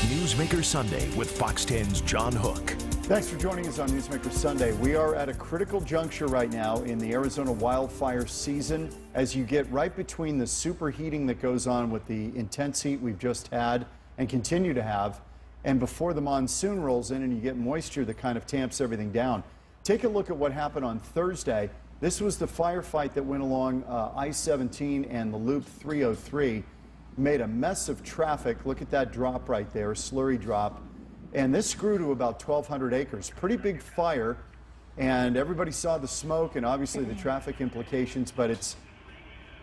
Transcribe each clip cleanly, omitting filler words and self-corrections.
Newsmaker Sunday with Fox 10's John Hook. Thanks for joining us on Newsmaker Sunday. We are at a critical juncture right now in the Arizona wildfire season as you get right between the superheating that goes on with the intense heat we've just had and continue to have, and before the monsoon rolls in and you get moisture that kind of tamps everything down. Take a look at what happened on Thursday. This was the firefight that went along I-17 and the Loop 303. Made a mess of traffic. Look at that drop right there, slurry drop. And this grew to about 1,200 acres. Pretty big fire, and everybody saw the smoke and obviously the traffic implications, but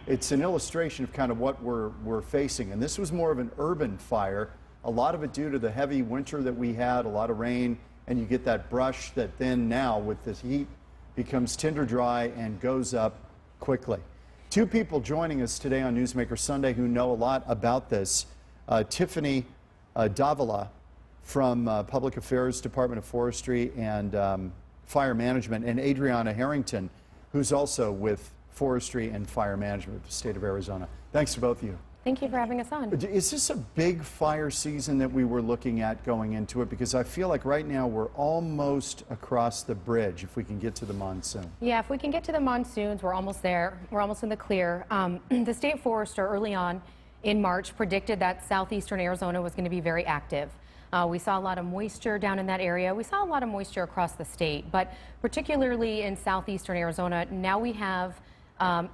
it's an illustration of kind of what we're facing. And this was more of an urban fire, a lot of it due to the heavy winter that we had, a lot of rain, and you get that brush that then now with this heat becomes tinder dry and goes up quickly. Two people joining us today on Newsmaker Sunday who know a lot about this. Tiffany Davila from Public Affairs, Department of Forestry and Fire Management, and Adrianna Harrington, who's also with Forestry and Fire Management of the state of Arizona. Thanks to both of you. Thank you for having us on. Is this a big fire season that we were looking at going into it? Because I feel like right now we're almost across the bridge if we can get to the monsoon. Yeah, if we can get to the monsoons, we're almost there. We're almost in the clear. The state forester early on in March predicted that southeastern Arizona was going to be very active. We saw a lot of moisture down in that area. We saw a lot of moisture across the state, but particularly in southeastern Arizona, now we have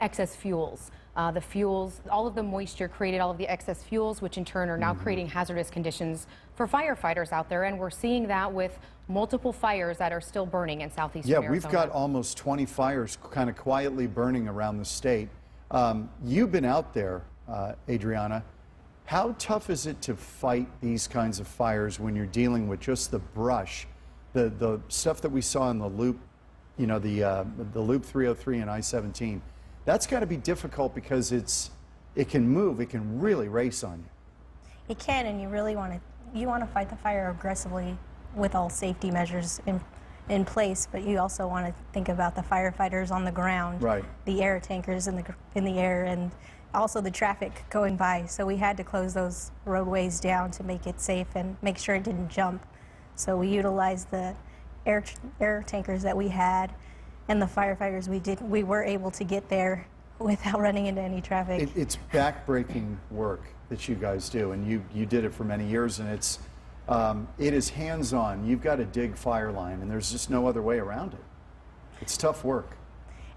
excess fuels. The fuels, all of the moisture created all of the excess fuels, which in turn are now creating hazardous conditions for firefighters out there. And we're seeing that with multiple fires that are still burning in southeastern Arizona. Yeah, we've got almost 20 fires kind of quietly burning around the state. You've been out there, Adrianna. How tough is it to fight these kinds of fires when you're dealing with just the brush, the stuff that we saw in the loop, you know, the Loop 303 and I-17? That's got to be difficult because it can move, it can really race on you. It can, and you really want to fight the fire aggressively with all safety measures in place, but you also want to think about the firefighters on the ground, right, the air tankers in the air, and also the traffic going by. So we had to close those roadways down to make it safe and make sure it didn't jump. So we utilized the air tankers that we had, and the firefighters we were able to get there without running into any traffic. It's backbreaking work that you guys do, and you did it for many years, and it is hands-on. You've got to dig fire line, and there's just no other way around it. It's tough work.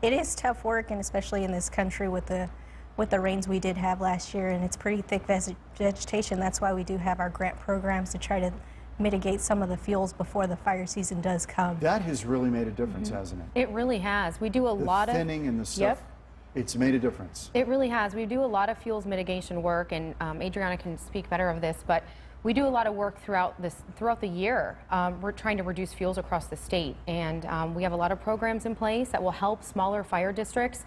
It is tough work, and especially in this country with the rains we did have last year, and it's pretty thick vegetation. That's why we do have our grant programs to try to mitigate some of the fuels before the fire season does come. That has really made a difference, hasn't it? It really has. We do a lot of thinning and the stuff. Yep. It's made a difference. It really has. We do a lot of fuels mitigation work, and Adrianna can speak better of this, but we do a lot of work throughout the year. We're trying to reduce fuels across the state, and we have a lot of programs in place that will help smaller fire districts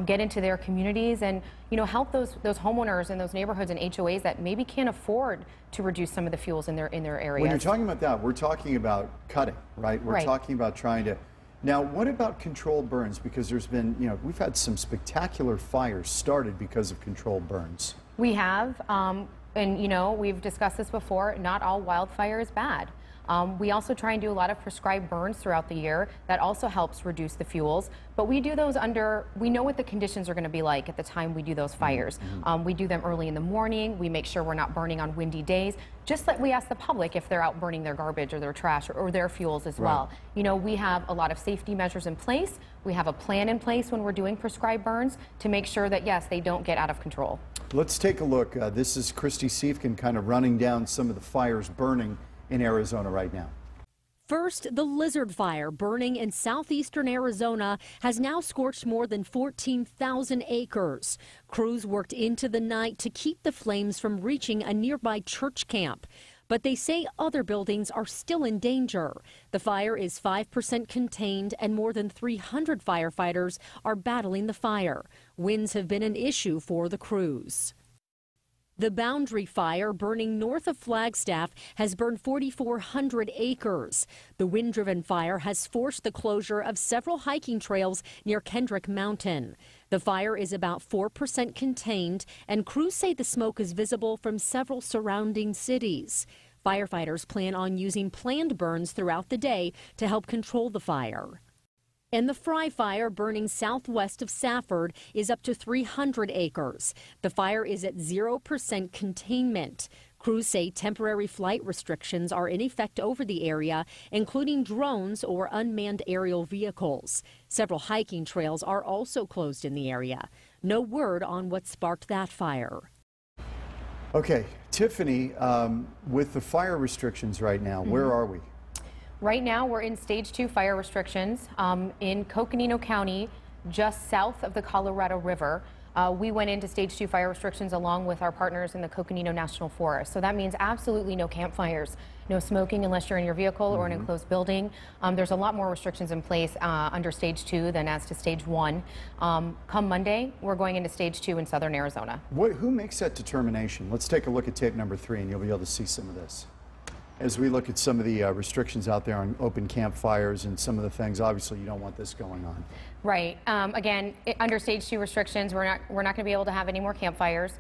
get into their communities and help those homeowners in those neighborhoods and HOAs that maybe can't afford to reduce some of the fuels in their areas. When you're talking about that, we're talking about cutting, right? We're talking about trying to. Now, what about controlled burns? Because there's been, we've had some spectacular fires started because of controlled burns. We have, and we've discussed this before. Not all wildfire is bad. We also try and do a lot of prescribed burns throughout the year. That also helps reduce the fuels. But we do those we know what the conditions are going to be like at the time we do those fires. We do them early in the morning. We make sure we're not burning on windy days. Just like we ask the public if they're out burning their garbage or their trash or their fuels as well. We have a lot of safety measures in place. We have a plan in place when we're doing prescribed burns to make sure that, yes, they don't get out of control. Let's take a look. This is Christy Siefkin kind of running down some of the fires burning in Arizona right now. First, the lizard fire burning in southeastern Arizona has now scorched more than 14,000 acres. Crews worked into the night to keep the flames from reaching a nearby church camp. But they say other buildings are still in danger. The fire is 5% contained and more than 300 firefighters are battling the fire. Winds have been an issue for the crews. The Boundary Fire, burning north of Flagstaff, has burned 4,400 acres. The wind-driven fire has forced the closure of several hiking trails near Kendrick Mountain. The fire is about 4% contained, and crews say the smoke is visible from several surrounding cities. Firefighters plan on using planned burns throughout the day to help control the fire. And the Fry Fire, burning southwest of Safford, is up to 300 acres. The fire is at 0% containment. Crews say temporary flight restrictions are in effect over the area, including drones or unmanned aerial vehicles. Several hiking trails are also closed in the area. No word on what sparked that fire. Okay, Tiffany, with the fire restrictions right now, where are we? Right now, we're in stage 2 fire restrictions in Coconino County, just south of the Colorado River. We went into stage 2 fire restrictions along with our partners in the Coconino National Forest. So that means absolutely no campfires, no smoking unless you're in your vehicle or an enclosed building. There's a lot more restrictions in place under stage 2 than as to stage 1. Come Monday, we're going into stage 2 in southern Arizona. Who makes that determination? Let's take a look at tape number 3 and you'll be able to see some of this. As we look at some of the restrictions out there on open campfires and some of the things, obviously you don't want this going on. Right. Again, under stage 2 restrictions, we're not going to be able to have any more campfires.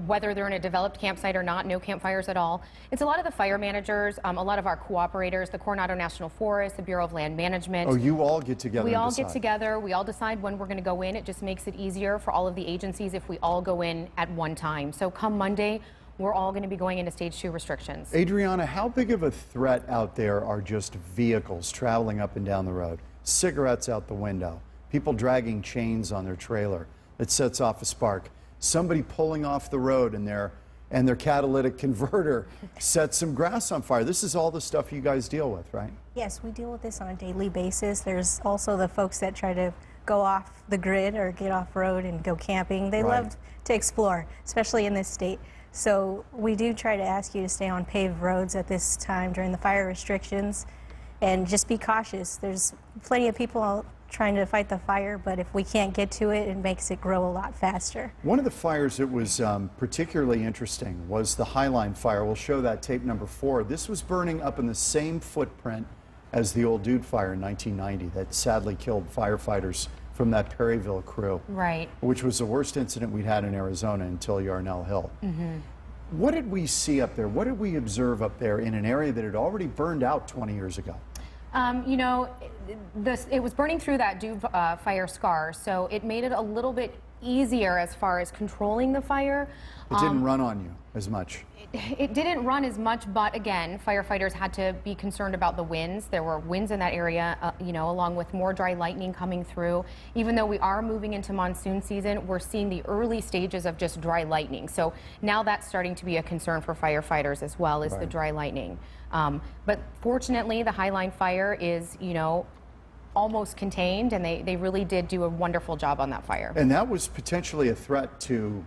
Whether they're in a developed campsite or not, no campfires at all. It's a lot of the fire managers, a lot of our cooperators, the Coronado National Forest, the Bureau of Land Management. Oh, you all get together We and all decide. get together. We all decide when we're going to go in. It just makes it easier for all of the agencies if we all go in at one time. So come Monday, we're all going to be going into stage 2 restrictions. Adrianna, how big of a threat out there are just vehicles traveling up and down the road? Cigarettes out the window, people dragging chains on their trailer that sets off a spark, somebody pulling off the road and their catalytic converter sets some grass on fire. This is all the stuff you guys deal with, right? Yes, we deal with this on a daily basis. There's also the folks that try to go off the grid or get off road and go camping. They love to explore, especially in this state. So we do try to ask you to stay on paved roads at this time during the fire restrictions and just be cautious. There's plenty of people out trying to fight the fire, but if we can't get to it, it makes it grow a lot faster. One of the fires that was particularly interesting was the Highline fire. We'll show that tape number 4. This was burning up in the same footprint as the Old Dude fire in 1990 that sadly killed firefighters from that Perryville crew. Right. Which was the worst incident we'd had in Arizona until Yarnell Hill. What did we see up there? What did we observe up there in an area that had already burned out 20 years ago? You know, it was burning through that Dude fire scar, so it made it a little bit easier as far as controlling the fire. It didn't run on you as much. It didn't run as much, but again, firefighters had to be concerned about the winds. There were winds in that area, you know, along with more dry lightning coming through. Even though we are moving into monsoon season, we're seeing the early stages of just dry lightning. So now that's starting to be a concern for firefighters as well, is the dry lightning. But fortunately, the Highline fire is, you know, almost contained, and they really did do a wonderful job on that fire. And that was potentially a threat to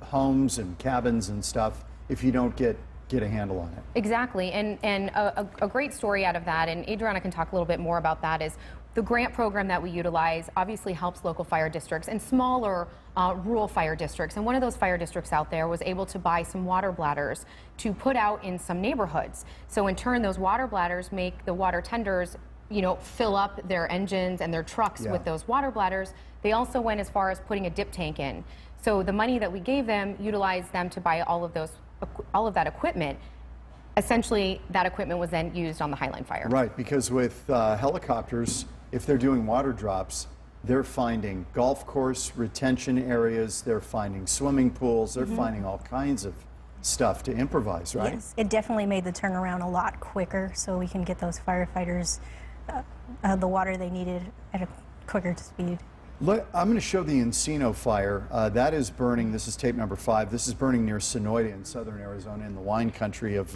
homes and cabins and stuff if you don't get a handle on it. Exactly, and a great story out of that, and Adrianna can talk a little bit more about that, is the grant program that we utilize obviously helps local fire districts and smaller rural fire districts. And one of those fire districts out there was able to buy some water bladders to put out in some neighborhoods. So in turn, those water bladders make the water tenders, you know, fill up their engines and their trucks with those water bladders. They also went as far as putting a dip tank in. So the money that we gave them utilized them to buy all of that equipment. Essentially, that equipment was then used on the Highline fire. Right, because with helicopters, if they're doing water drops, they're finding golf course retention areas, they're finding swimming pools, they're finding all kinds of stuff to improvise, right? Yes, it definitely made the turnaround a lot quicker, so we can get those firefighters the water they needed at a quicker speed. I'm going to show the Encino fire. That is burning. This is tape number 5. This is burning near Sonoyta in southern Arizona, in the wine country of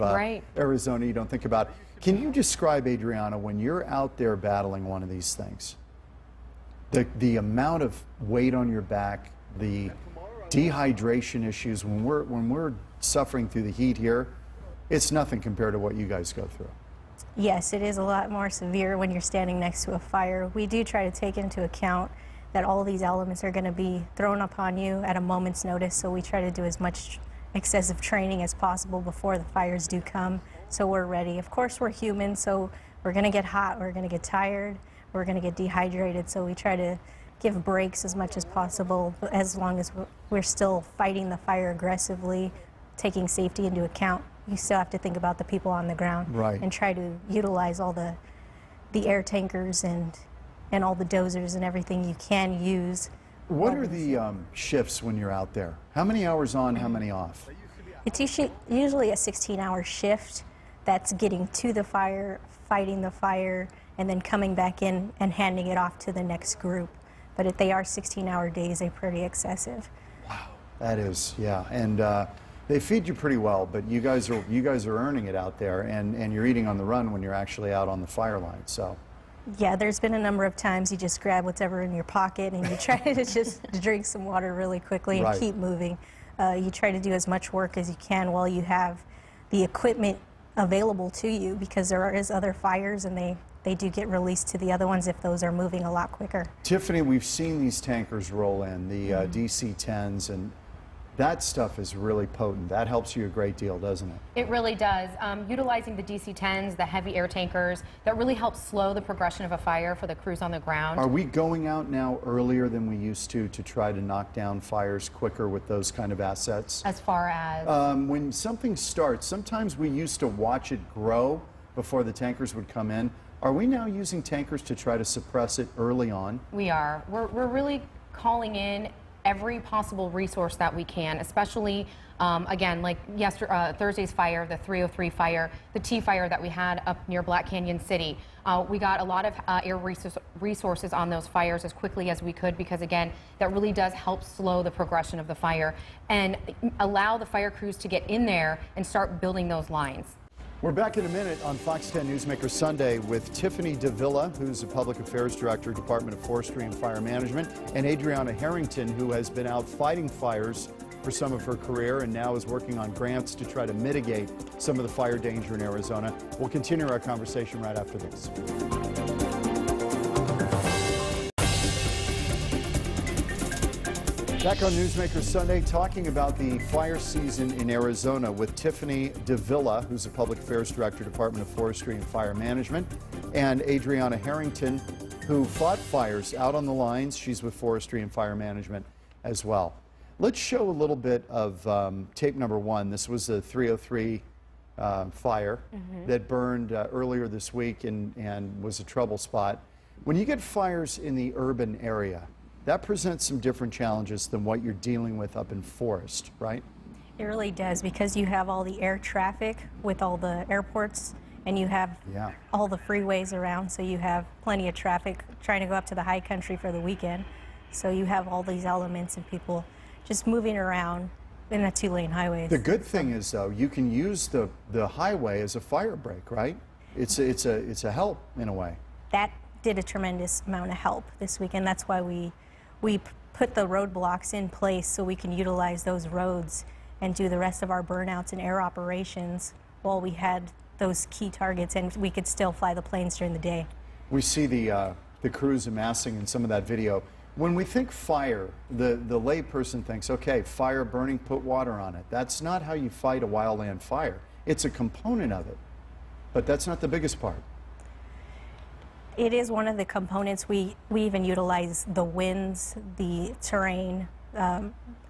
Arizona. You don't think about it. Can you describe, Adrianna, when you're out there battling one of these things, the amount of weight on your back, the dehydration issues, when we're suffering through the heat here, it's nothing compared to what you guys go through. Yes, it is a lot more severe when you're standing next to a fire. We do try to take into account that all these elements are going to be thrown upon you at a moment's notice, so we try to do as much excessive training as possible before the fires do come, so we're ready. Of course, we're human, so we're going to get hot, we're going to get tired, we're going to get dehydrated, so we try to give breaks as much as possible, as long as we're still fighting the fire aggressively, taking safety into account. you still have to think about the people on the ground. Right. And try to utilize all the air tankers and all the dozers and everything you can use. What are the shifts when you're out there? How many hours on, how many off? It's usually a 16-hour shift that's getting to the fire, fighting the fire, and then coming back in and handing it off to the next group. But if they are 16-hour days, they're pretty excessive. Wow, that is, yeah. And they feed you pretty well, but you guys are earning it out there, and you're eating on the run when you're actually out on the fire line. So. Yeah, there's been a number of times you just grab whatever in your pocket and you try to just drink some water really quickly and keep moving. You try to do as much work as you can while you have the equipment available to you, because there is other fires and they do get released to the other ones if those are moving a lot quicker. Tiffany, we've seen these tankers roll in, the DC-10s, and that stuff is really potent. That helps you a great deal, doesn't it? It really does. Utilizing the DC-10s, the heavy air tankers, that really helps slow the progression of a fire for the crews on the ground. Are we going out now earlier than we used to try to knock down fires quicker with those kind of assets? As far as? When something starts, sometimes we used to watch it grow before the tankers would come in. Are we now using tankers to try to suppress it early on? We are. We're really calling in every possible resource that we can, especially, again, like Thursday's fire, the 303 fire, the T fire that we had up near Black Canyon City. We got a lot of air resources on those fires as quickly as we could, because, again, that really does help slow the progression of the fire and allow the fire crews to get in there and start building those lines. We're back in a minute on Fox 10 Newsmaker Sunday with Tiffany Davila, who's the Public Affairs Director, Department of Forestry and Fire Management, and Adrianna Harrington, who has been out fighting fires for some of her career and now is working on grants to try to mitigate some of the fire danger in Arizona. We'll continue our conversation right after this. Back on Newsmaker Sunday, talking about the fire season in Arizona with Tiffany Davila, who's the Public Affairs Director, Department of Forestry and Fire Management, and Adrianna Harrington, who fought fires out on the lines. She's with Forestry and Fire Management as well. Let's show a little bit of tape number one. This was a 303 fire that burned earlier this week and was a trouble spot. When you get fires in the urban area, that presents some different challenges than what you're dealing with up in forest, right? It really does, because you have all the air traffic with all the airports, and you have all the freeways around, so you have plenty of traffic trying to go up to the high country for the weekend. So you have all these elements of people just moving around in a two-lane highway. The good thing is, though, you can use the highway as a fire break, right? It's a help in a way. That did a tremendous amount of help this weekend. That's why we put the roadblocks in place so we can utilize those roads and do the rest of our burnouts and air operations while we had those key targets, and we could still fly the planes during the day. We see the crews amassing in some of that video. When we think fire, the lay person thinks, okay, fire burning, put water on it. That's not how you fight a wildland fire. It's a component of it, but that's not the biggest part. It is one of the components. We even utilize the winds, the terrain,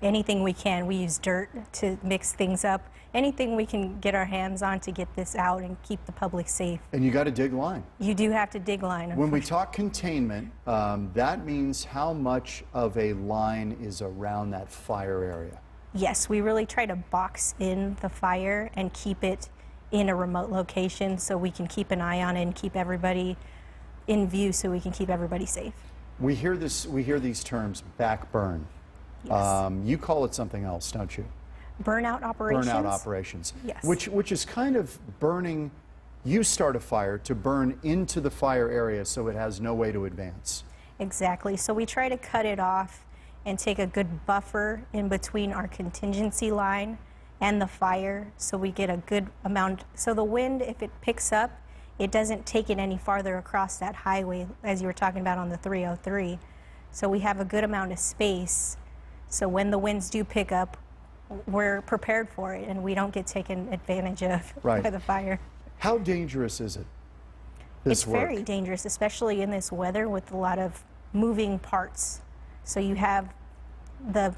anything we can. We use dirt to mix things up. Anything we can get our hands on to get this out and keep the public safe. And you got to dig line. You do have to dig line. When we talk containment, that means how much of a line is around that fire area? Yes, we really try to box in the fire and keep it in a remote location so we can keep an eye on it and keep everybody in view so we can keep everybody safe. We hear these terms, back burn. Yes. You call it something else, don't you? Burnout operations. Burnout operations. Yes. Which is kind of burning, you start a fire to burn into the fire area so it has no way to advance. Exactly. So we try to cut it off and take a good buffer in between our contingency line and the fire so we get a good amount. So the wind, if it picks up, it doesn't take it any farther across that highway, as you were talking about on the 303. So we have a good amount of space. So when the winds do pick up, we're prepared for it and we don't get taken advantage of by the fire. How dangerous is it, this work? It's very dangerous, especially in this weather with a lot of moving parts. So you have the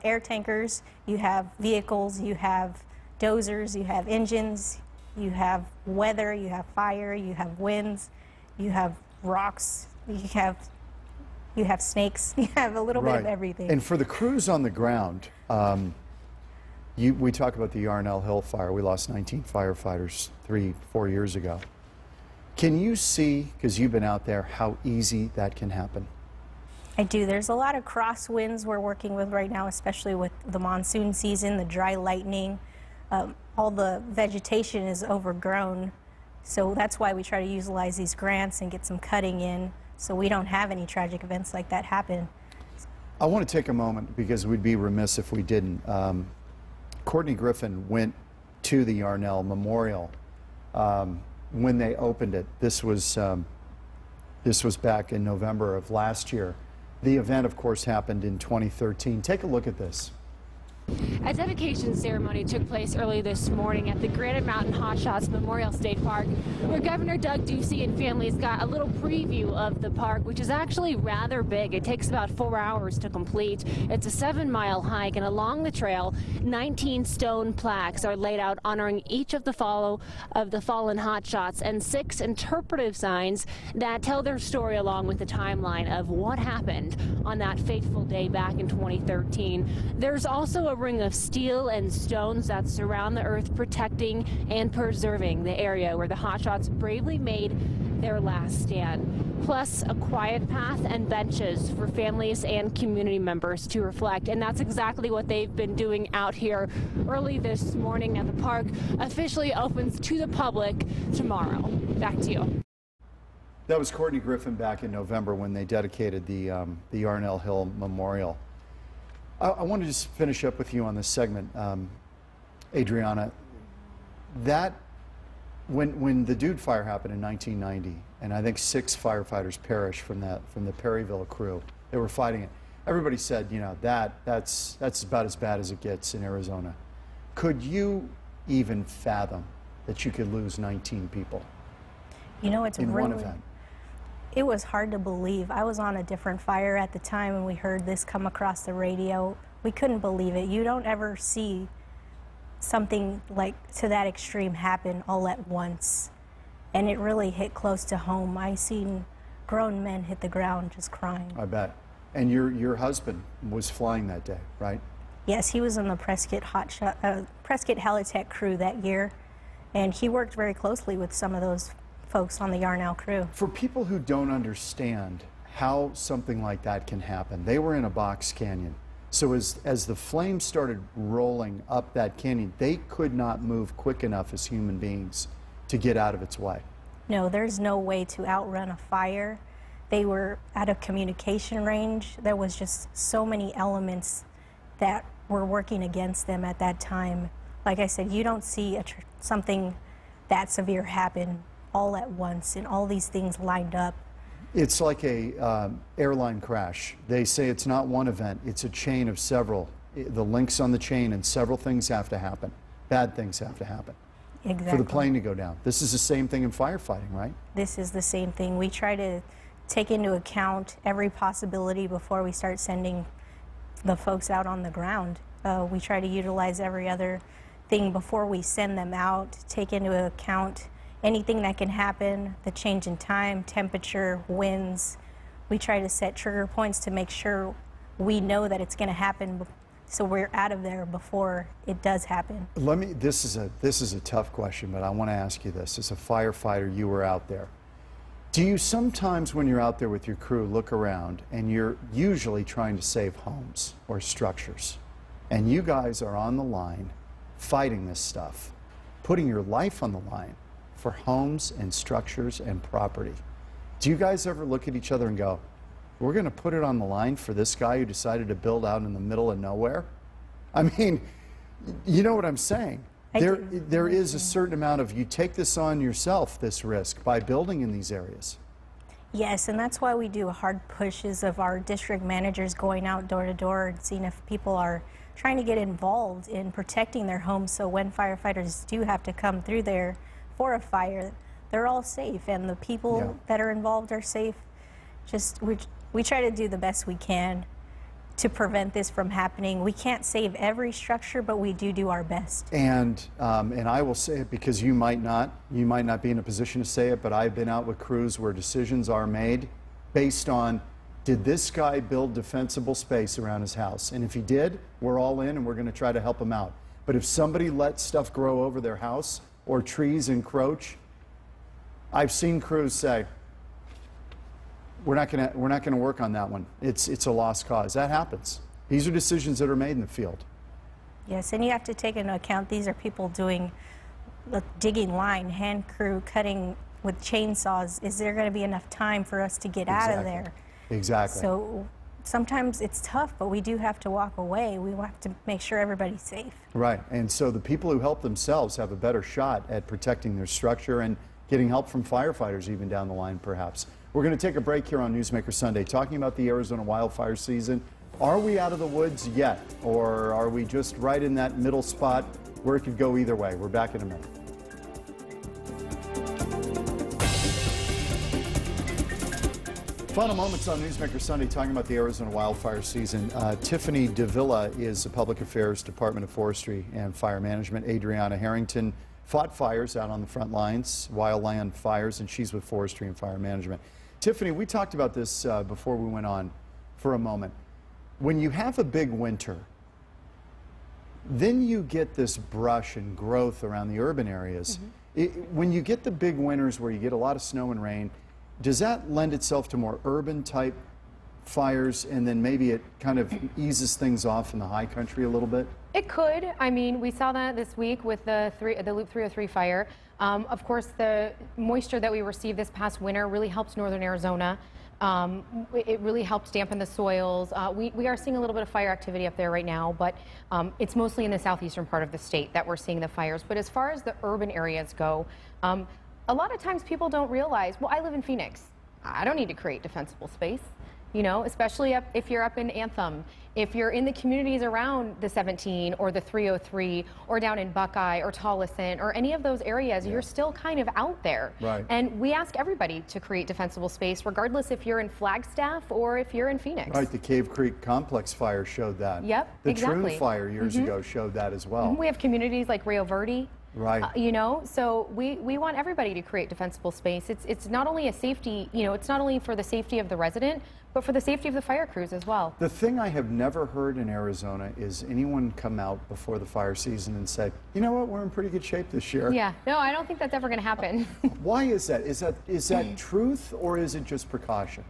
air tankers, you have vehicles, you have dozers, you have engines, you have weather, you have fire, you have winds, you have rocks, you have snakes, you have a little bit of everything. And for the crews on the ground, we talk about the Yarnell Hill fire. We lost 19 firefighters 3-4 years ago. Can you see, because you've been out there, how easy that can happen? I do. There's a lot of crosswinds we're working with right now, especially with the monsoon season, the dry lightning. All the vegetation is overgrown, so that's why we try to utilize these grants and get some cutting in so we don't have any tragic events like that happen. I want to take a moment, because we'd be remiss if we didn't. Courtney Griffin went to the Yarnell Memorial when they opened it. This was back in November of last year. The event, of course, happened in 2013. Take a look at this. A dedication ceremony took place early this morning at the Granite Mountain Hotshots Memorial State Park, where Governor Doug Ducey and families got a little preview of the park, which is actually rather big. It takes about 4 hours to complete. It's a 7-mile hike, and along the trail, 19 stone plaques are laid out honoring each of the fallen hotshots, and 6 interpretive signs that tell their story along with the timeline of what happened on that fateful day back in 2013. There's also a ring of steel and stones that surround the earth, protecting and preserving the area where the hotshots bravely made their last stand. Plus a quiet path and benches for families and community members to reflect. And that's exactly what they've been doing out here early this morning. Now the park officially opens to the public tomorrow. Back to you. That was Courtney Griffin back in November when they dedicated the Yarnell Hill Memorial. I want to just finish up with you on this segment, Adrianna. That when the Dude Fire happened in 1990, and I think 6 firefighters perished from the Perryville crew. They were fighting it. Everybody said, you know, that's about as bad as it gets in Arizona. Could you even fathom that you could lose 19 people? You know, it's in really, one event? It was hard to believe. I was on a different fire at the time and we heard this come across the radio. We couldn't believe it. You don't ever see something like to that extreme happen all at once. And it really hit close to home. I seen grown men hit the ground just crying. I bet. And your husband was flying that day, right? Yes, he was in the Prescott Helitech crew that year, and he worked very closely with some of those folks on the Yarnell crew. For people who don't understand how something like that can happen, they were in a box canyon. So as the flames started rolling up that canyon, they could not move quick enough as human beings to get out of its way. No, there's no way to outrun a fire. They were out of communication range. There was just so many elements that were working against them at that time. Like I said, you don't see something that severe happen all at once, and all these things lined up. It's like a airline crash. They say it's not one event, it's a chain of several. The links on the chain, and several things have to happen. Bad things have to happen. Exactly. For the plane to go down. This is the same thing in firefighting, right? This is the same thing. We try to take into account every possibility before we start sending the folks out on the ground. We try to utilize every other thing before we send them out, take into account anything that can happen, the change in time, temperature, winds. We try to set trigger points to make sure we know that it's going to happen, so we're out of there before it does happen. This is a tough question, but I want to ask you this. As a firefighter, you were out there. Do you sometimes, when you're out there with your crew, look around and you're usually trying to save homes or structures, and you guys are on the line fighting this stuff, putting your life on the line for homes and structures and property? Do you guys ever look at each other and go, we're going to put it on the line for this guy who decided to build out in the middle of nowhere? I mean, you know what I'm saying. There is a certain amount of, you take this on yourself, this risk, by building in these areas. Yes, and that's why we do hard pushes of our district managers going out door to door and seeing if people are trying to get involved in protecting their homes, so when firefighters do have to come through there for a fire, they're all safe and the people that are involved are safe. Just we try to do the best we can to prevent this from happening. We can't save every structure, but we do our best. And I will say it because you might not be in a position to say it, but I've been out with crews where decisions are made based on, did this guy build defensible space around his house? And if he did, we're all in and we're going to try to help him out. But if somebody lets stuff grow over their house or trees encroach, I've seen crews say, we're not going to work on that one. It's a lost cause. That happens. These are decisions that are made in the field. Yes, and you have to take into account these are people doing digging line, hand crew, cutting with chainsaws. Is there going to be enough time for us to get out of there? Exactly. So sometimes it's tough, but we do have to walk away. We have to make sure everybody's safe. Right, and so the people who help themselves have a better shot at protecting their structure and getting help from firefighters even down the line, perhaps. We're going to take a break here on Newsmaker Sunday, talking about the Arizona wildfire season. Are we out of the woods yet, or are we just right in that middle spot where it could go either way? We're back in a minute. Final moments on Newsmaker Sunday, talking about the Arizona wildfire season. Tiffany Davila is the Public Affairs Department of Forestry and Fire Management. Adrianna Harrington fought fires out on the front lines, wildland fires, and she's with Forestry and Fire Management. Tiffany, we talked about this before we went on for a moment. When you have a big winter, then you get this brush and growth around the urban areas. When you get the big winters where you get a lot of snow and rain, does that lend itself to more urban type fires, and then maybe it kind of eases things off in the high country a little bit? It could. I mean, we saw that this week with the Loop 303 fire. Of course, the moisture that we received this past winter really helped northern Arizona. It really helped dampen the soils. We are seeing a little bit of fire activity up there right now, but it's mostly in the southeastern part of the state that we're seeing the fires. But as far as the urban areas go, a lot of times people don't realize, well, I live in Phoenix. I don't need to create defensible space. You know, especially if you're up in Anthem, if you're in the communities around the 17 or the 303 or down in Buckeye or Tolleson or any of those areas, you're still kind of out there. Right. And we ask everybody to create defensible space, regardless if you're in Flagstaff or if you're in Phoenix. Right, the Cave Creek Complex fire showed that. Yep, the exactly. Troon fire years ago showed that as well. We have communities like Rio Verde. Right. You know, so we want everybody to create defensible space. It's not only a safety, you know, it's not only for the safety of the resident, but for the safety of the fire crews as well. The thing I have never heard in Arizona is anyone come out before the fire season and say, you know what, we're in pretty good shape this year. Yeah, no, I don't think that's ever going to happen. Why is that? Is that truth, or is it just precaution?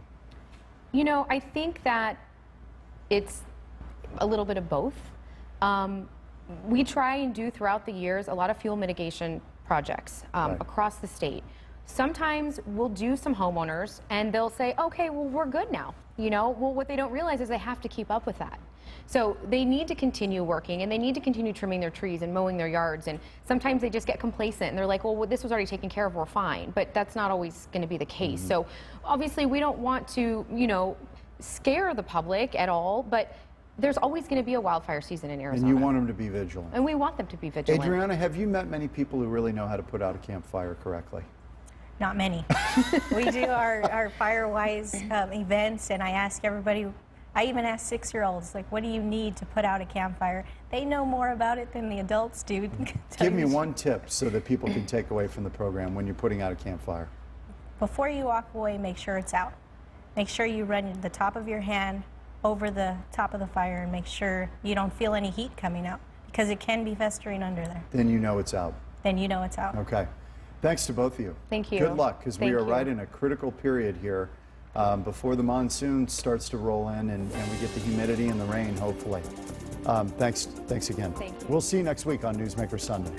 You know, I think that it's a little bit of both. We try and do throughout the years a lot of fuel mitigation projects across the state. Sometimes we'll do some homeowners and they'll say, okay, well, we're good now. You know, well, what they don't realize is they have to keep up with that. So they need to continue working and they need to continue trimming their trees and mowing their yards. And sometimes they just get complacent and they're like, well, this was already taken care of, we're fine. But that's not always going to be the case. So obviously we don't want to, you know, scare the public at all, but there's always going to be a wildfire season in Arizona. And you want them to be vigilant. And we want them to be vigilant. Adrianna, have you met many people who really know how to put out a campfire correctly? Not many. We do our Firewise events, and I ask everybody, I even ask 6-year-olds, like, what do you need to put out a campfire? They know more about it than the adults do. Give me one tip so that people can take away from the program when you're putting out a campfire. Before you walk away, make sure it's out. Make sure you run the top of your hand over the top of the fire and make sure you don't feel any heat coming out, because it can be festering under there. Then you know it's out. Then you know it's out. Okay. Thanks to both of you. Thank you. Good luck, because we are right in a critical period here before the monsoon starts to roll in and we get the humidity and the rain, hopefully. Thanks again. Thank you. We'll see you next week on Newsmaker Sunday.